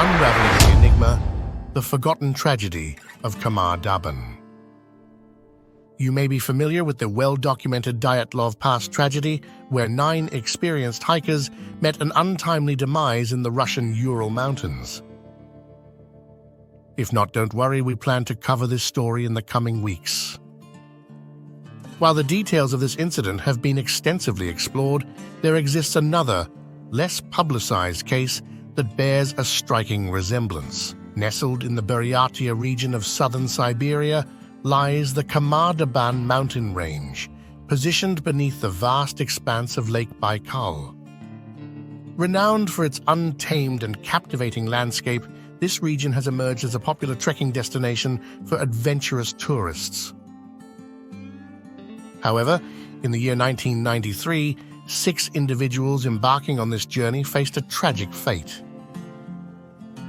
unraveling the enigma, the forgotten tragedy of Khamar Daban. You may be familiar with the well-documented Dyatlov Pass tragedy, where 9 experienced hikers met an untimely demise in the Russian Ural Mountains. If not, don't worry, we plan to cover this story in the coming weeks. While the details of this incident have been extensively explored, there exists another, less publicized case that bears a striking resemblance. Nestled in the Buryatia region of southern Siberia lies the Khamar Daban Mountain range, positioned beneath the vast expanse of Lake Baikal. Renowned for its untamed and captivating landscape, this region has emerged as a popular trekking destination for adventurous tourists. However, in the year 1993, 6 individuals embarking on this journey faced a tragic fate.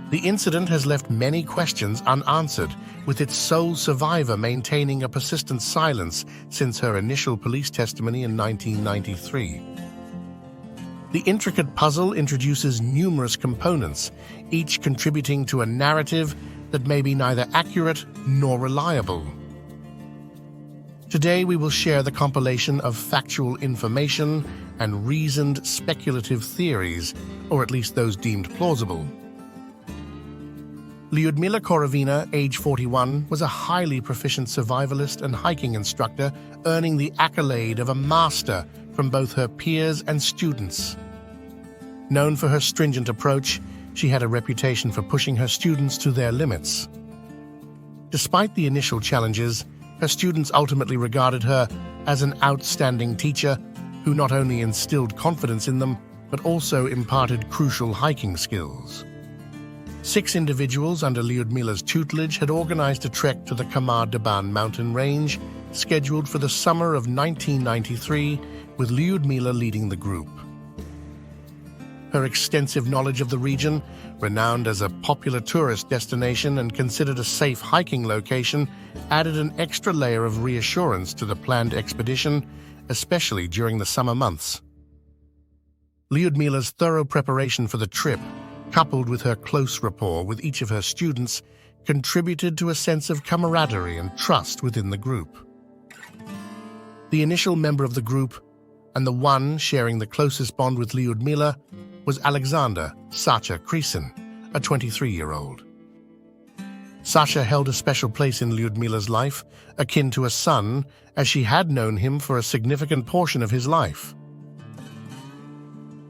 The incident has left many questions unanswered, with its sole survivor maintaining a persistent silence since her initial police testimony in 1993. The intricate puzzle introduces numerous components, each contributing to a narrative that may be neither accurate nor reliable. Today we will share the compilation of factual information and reasoned speculative theories, or at least those deemed plausible. Lyudmila Korovina, age 41, was a highly proficient survivalist and hiking instructor, earning the accolade of a master from both her peers and students. Known for her stringent approach, she had a reputation for pushing her students to their limits. Despite the initial challenges, her students ultimately regarded her as an outstanding teacher who not only instilled confidence in them, but also imparted crucial hiking skills. 6 individuals under Lyudmila's tutelage had organized a trek to the Khamar Daban Mountain range, scheduled for the summer of 1993, with Lyudmila leading the group. Her extensive knowledge of the region, renowned as a popular tourist destination and considered a safe hiking location, added an extra layer of reassurance to the planned expedition, especially during the summer months. Lyudmila's thorough preparation for the trip, coupled with her close rapport with each of her students, contributed to a sense of camaraderie and trust within the group. The initial member of the group, and the one sharing the closest bond with Lyudmila, was Aleksander, Sacha, Krysin, a 23-year-old. Sacha held a special place in Lyudmila's life, akin to a son, as she had known him for a significant portion of his life.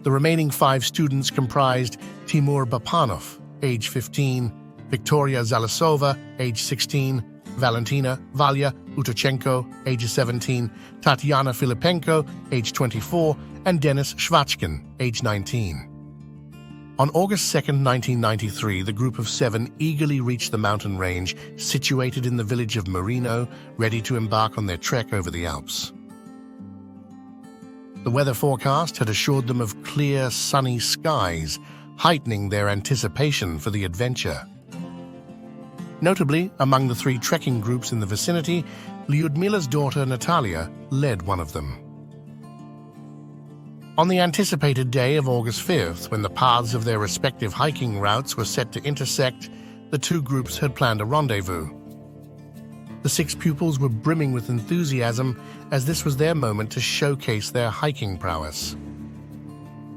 The remaining 5 students comprised Timur Bapanov, age 15, Viktoriya Zalesova, age 16, Valentina, Valya, Utochenko, age 17, Tatyana Filipenko, age 24, and Denis Shvachkin, age 19. On August 2, 1993, the group of 7 eagerly reached the mountain range situated in the village of Marino, ready to embark on their trek over the Alps. The weather forecast had assured them of clear, sunny skies, heightening their anticipation for the adventure. Notably, among the 3 trekking groups in the vicinity, Lyudmila's daughter Natalia led one of them. On the anticipated day of August 5th, when the paths of their respective hiking routes were set to intersect, the 2 groups had planned a rendezvous. The 6 pupils were brimming with enthusiasm, as this was their moment to showcase their hiking prowess.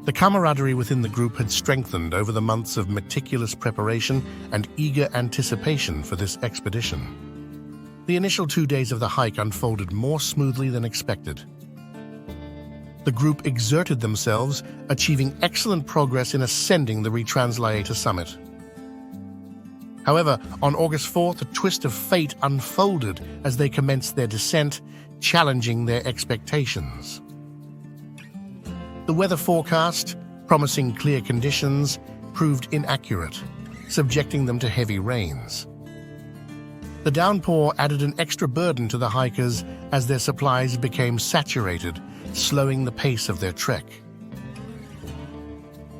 The camaraderie within the group had strengthened over the months of meticulous preparation and eager anticipation for this expedition. The initial 2 days of the hike unfolded more smoothly than expected. The group exerted themselves, achieving excellent progress in ascending the Retranslator summit. However, on August 4th, a twist of fate unfolded as they commenced their descent, challenging their expectations. The weather forecast, promising clear conditions, proved inaccurate, subjecting them to heavy rains. The downpour added an extra burden to the hikers as their supplies became saturated, slowing the pace of their trek.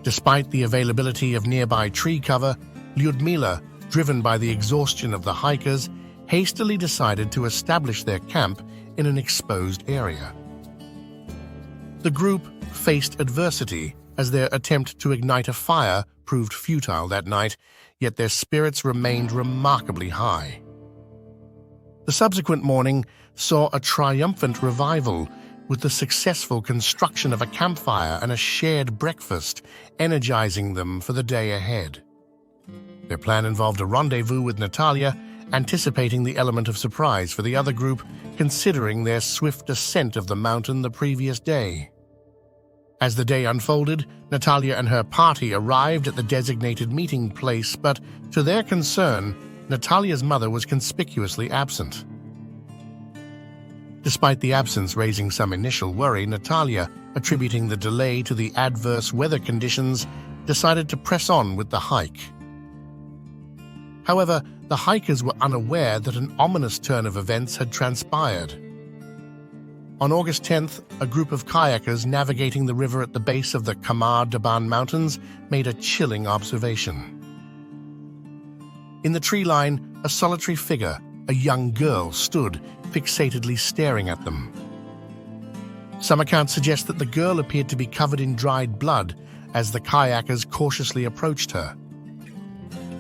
Despite the availability of nearby tree cover, Lyudmila, driven by the exhaustion of the hikers, hastily decided to establish their camp in an exposed area. The group faced adversity as their attempt to ignite a fire proved futile that night, yet their spirits remained remarkably high. The subsequent morning saw a triumphant revival, with the successful construction of a campfire and a shared breakfast, energizing them for the day ahead. Their plan involved a rendezvous with Natalia, anticipating the element of surprise for the other group, considering their swift ascent of the mountain the previous day. As the day unfolded, Natalia and her party arrived at the designated meeting place, but to their concern, Natalia's mother was conspicuously absent. Despite the absence raising some initial worry, Natalia, attributing the delay to the adverse weather conditions, decided to press on with the hike. However, the hikers were unaware that an ominous turn of events had transpired. On August 10th, a group of kayakers navigating the river at the base of the Khamar Daban Mountains made a chilling observation. In the tree line, a solitary figure, a young girl, stood, fixatedly staring at them. Some accounts suggest that the girl appeared to be covered in dried blood as the kayakers cautiously approached her.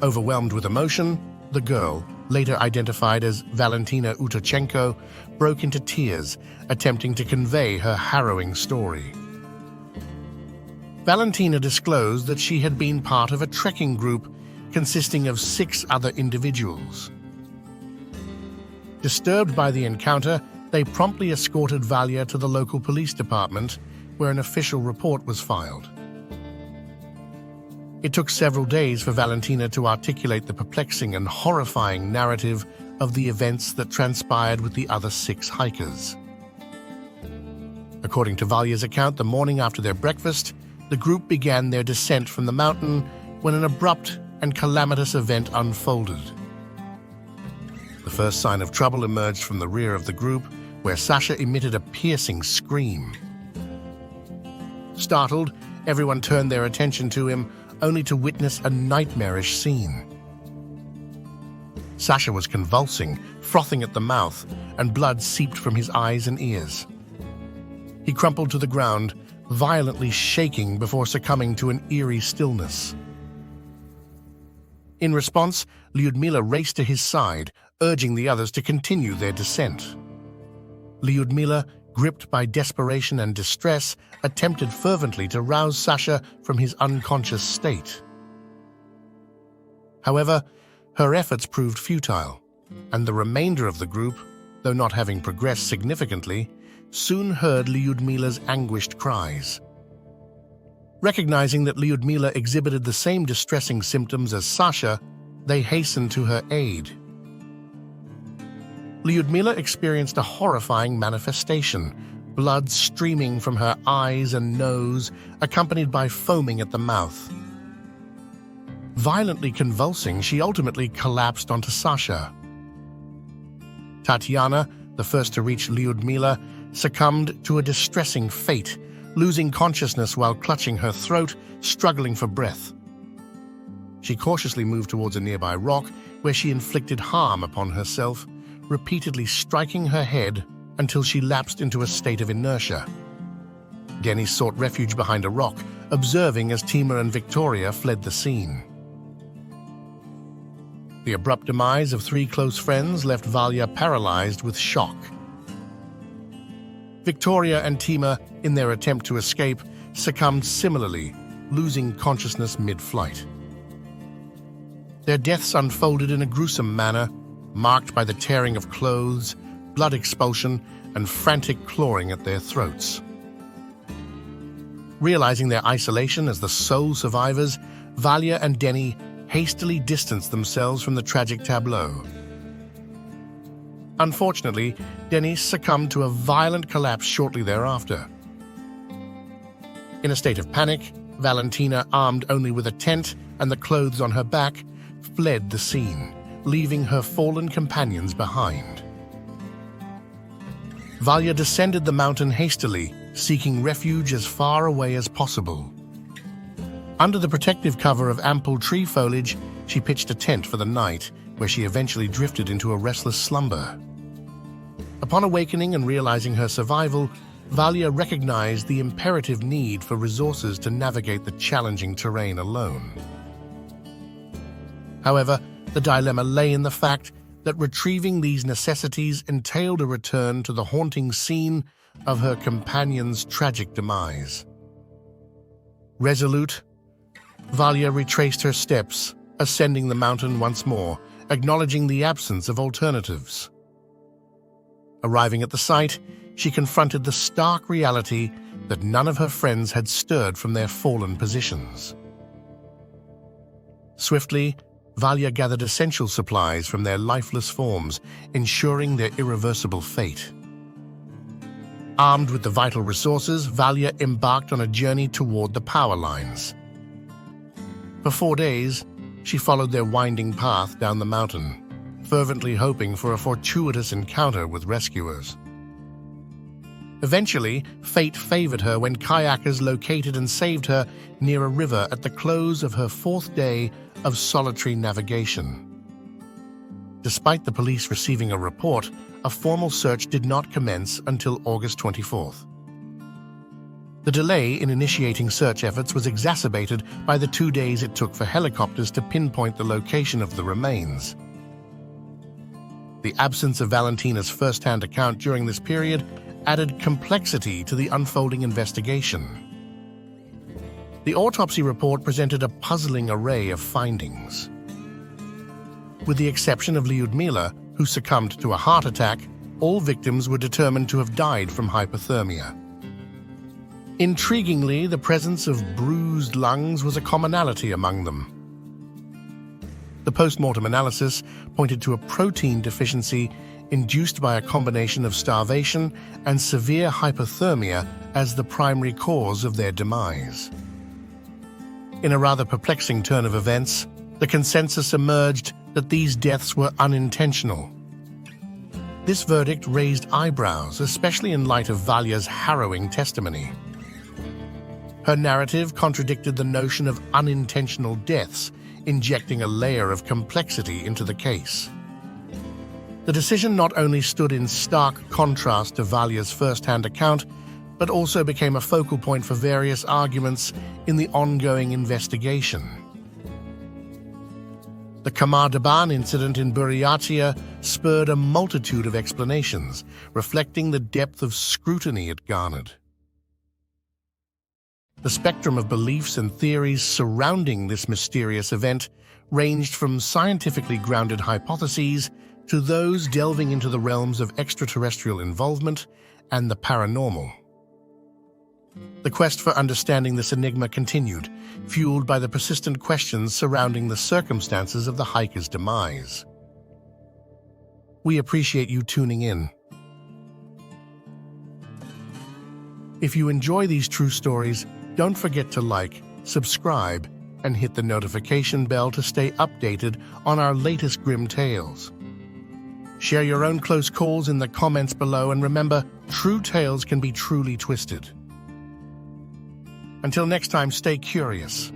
Overwhelmed with emotion, the girl, later identified as Valentina Utochenko, broke into tears, attempting to convey her harrowing story. Valentina disclosed that she had been part of a trekking group consisting of 6 other individuals. Disturbed by the encounter, they promptly escorted Valya to the local police department, where an official report was filed. It took several days for Valentina to articulate the perplexing and horrifying narrative of the events that transpired with the other 6 hikers. According to Valya's account, the morning after their breakfast, the group began their descent from the mountain when an abrupt and calamitous event unfolded. The first sign of trouble emerged from the rear of the group, where Sacha emitted a piercing scream. Startled, everyone turned their attention to him, only to witness a nightmarish scene. Sacha was convulsing, frothing at the mouth, and blood seeped from his eyes and ears. He crumpled to the ground, violently shaking before succumbing to an eerie stillness. In response, Lyudmila raced to his side, urging the others to continue their descent. Lyudmila, gripped by desperation and distress, attempted fervently to rouse Sacha from his unconscious state. However, her efforts proved futile, and the remainder of the group, though not having progressed significantly, soon heard Lyudmila's anguished cries. Recognizing that Lyudmila exhibited the same distressing symptoms as Sacha, they hastened to her aid. Lyudmila experienced a horrifying manifestation, blood streaming from her eyes and nose, accompanied by foaming at the mouth. Violently convulsing, she ultimately collapsed onto Sacha. Tatyana, the first to reach Lyudmila, succumbed to a distressing fate, losing consciousness while clutching her throat, struggling for breath. She cautiously moved towards a nearby rock, where she inflicted harm upon herself, repeatedly striking her head until she lapsed into a state of inertia. Denis sought refuge behind a rock, observing as Timur and Viktoriya fled the scene. The abrupt demise of 3 close friends left Valya paralyzed with shock. Viktoriya and Timur, in their attempt to escape, succumbed similarly, losing consciousness mid-flight. Their deaths unfolded in a gruesome manner, marked by the tearing of clothes, blood expulsion, and frantic clawing at their throats. Realizing their isolation as the sole survivors, Valya and Denis hastily distanced themselves from the tragic tableau. Unfortunately, Denis succumbed to a violent collapse shortly thereafter. In a state of panic, Valentina, armed only with a tent and the clothes on her back, fled the scene, leaving her fallen companions behind. Valya descended the mountain hastily, seeking refuge as far away as possible. Under the protective cover of ample tree foliage, she pitched a tent for the night, where she eventually drifted into a restless slumber. Upon awakening and realizing her survival, Valya recognized the imperative need for resources to navigate the challenging terrain alone. However, the dilemma lay in the fact that retrieving these necessities entailed a return to the haunting scene of her companion's tragic demise. Resolute, Valya retraced her steps, ascending the mountain once more, acknowledging the absence of alternatives. Arriving at the site, she confronted the stark reality that none of her friends had stirred from their fallen positions. Swiftly, Valya gathered essential supplies from their lifeless forms, ensuring their irreversible fate. Armed with the vital resources, Valya embarked on a journey toward the power lines. For 4 days, she followed their winding path down the mountain, fervently hoping for a fortuitous encounter with rescuers. Eventually, fate favored her when kayakers located and saved her near a river at the close of her 4th day of solitary navigation. Despite the police receiving a report, a formal search did not commence until August 24th. The delay in initiating search efforts was exacerbated by the 2 days it took for helicopters to pinpoint the location of the remains. The absence of Valentina's first-hand account during this period added complexity to the unfolding investigation. The autopsy report presented a puzzling array of findings. With the exception of Lyudmila, who succumbed to a heart attack, all victims were determined to have died from hypothermia. Intriguingly, the presence of bruised lungs was a commonality among them. The post-mortem analysis pointed to a protein deficiency induced by a combination of starvation and severe hypothermia as the primary cause of their demise. In a rather perplexing turn of events, the consensus emerged that these deaths were unintentional. This verdict raised eyebrows, especially in light of Valya's harrowing testimony. Her narrative contradicted the notion of unintentional deaths, injecting a layer of complexity into the case. The decision not only stood in stark contrast to Valya's first-hand account, but also became a focal point for various arguments in the ongoing investigation. The Khamar Daban incident in Buryatia spurred a multitude of explanations, reflecting the depth of scrutiny it garnered. The spectrum of beliefs and theories surrounding this mysterious event ranged from scientifically grounded hypotheses to those delving into the realms of extraterrestrial involvement and the paranormal. The quest for understanding this enigma continued, fueled by the persistent questions surrounding the circumstances of the hiker's demise. We appreciate you tuning in. If you enjoy these true stories, don't forget to like, subscribe, and hit the notification bell to stay updated on our latest grim tales. Share your own close calls in the comments below, and remember, true tales can be truly twisted. Until next time, stay curious.